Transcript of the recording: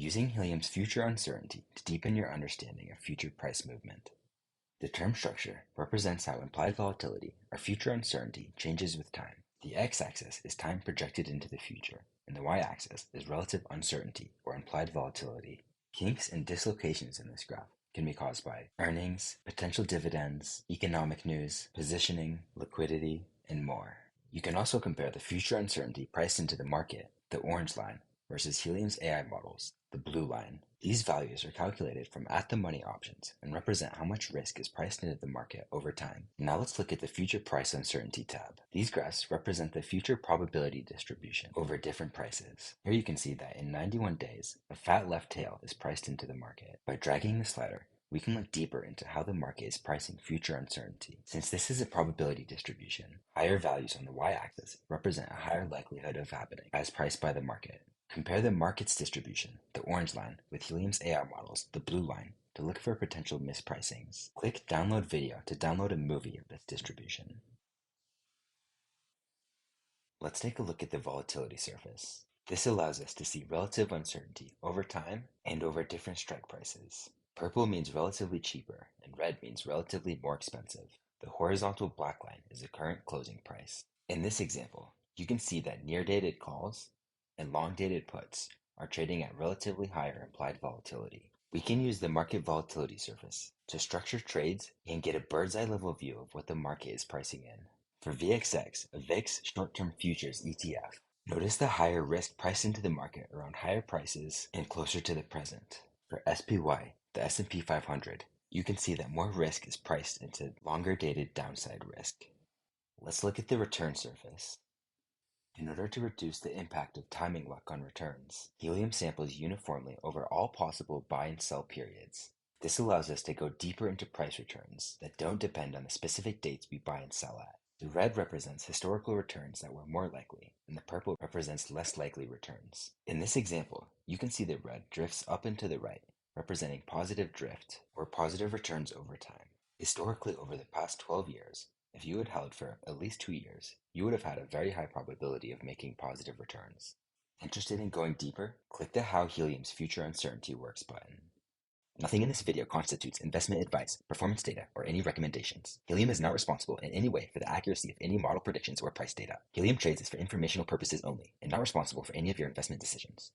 using Helium's future uncertainty to deepen your understanding of future price movement. The term structure represents how implied volatility, or future uncertainty, changes with time. The x-axis is time projected into the future, and the y-axis is relative uncertainty, or implied volatility. Kinks and dislocations in this graph can be caused by earnings, potential dividends, economic news, positioning, liquidity, and more. You can also compare the future uncertainty priced into the market, the orange line, versus Helium's AI models, the blue line. These values are calculated from at-the-money options and represent how much risk is priced into the market over time. Now let's look at the future price uncertainty tab. These graphs represent the future probability distribution over different prices. Here you can see that in 91 days, a fat left tail is priced into the market. By dragging the slider, we can look deeper into how the market is pricing future uncertainty. Since this is a probability distribution, higher values on the y-axis represent a higher likelihood of happening as priced by the market. Compare the market's distribution, the orange line, with Helium's AI models, the blue line, to look for potential mispricings. Click Download Video to download a movie of this distribution. Let's take a look at the volatility surface. This allows us to see relative uncertainty over time and over different strike prices. Purple means relatively cheaper, and red means relatively more expensive. The horizontal black line is the current closing price. In this example, you can see that near-dated calls and long-dated puts are trading at relatively higher implied volatility. We can use the market volatility surface to structure trades and get a bird's-eye level view of what the market is pricing in. For VXX, a VIX short-term futures ETF, notice the higher risk priced into the market around higher prices and closer to the present. For SPY, the S&P 500, you can see that more risk is priced into longer-dated downside risk. Let's look at the return surface. In order to reduce the impact of timing luck on returns, Helium samples uniformly over all possible buy and sell periods. This allows us to go deeper into price returns that don't depend on the specific dates we buy and sell at. The red represents historical returns that were more likely, and the purple represents less likely returns. In this example, you can see the red drifts up and to the right, representing positive drift or positive returns over time. Historically, over the past 12 years, if you had held for at least 2 years, you would have had a very high probability of making positive returns. Interested in going deeper? Click the How Helium's Future Uncertainty Works button. Nothing in this video constitutes investment advice, performance data, or any recommendations. Helium is not responsible in any way for the accuracy of any model predictions or price data. Helium trades is for informational purposes only and not responsible for any of your investment decisions.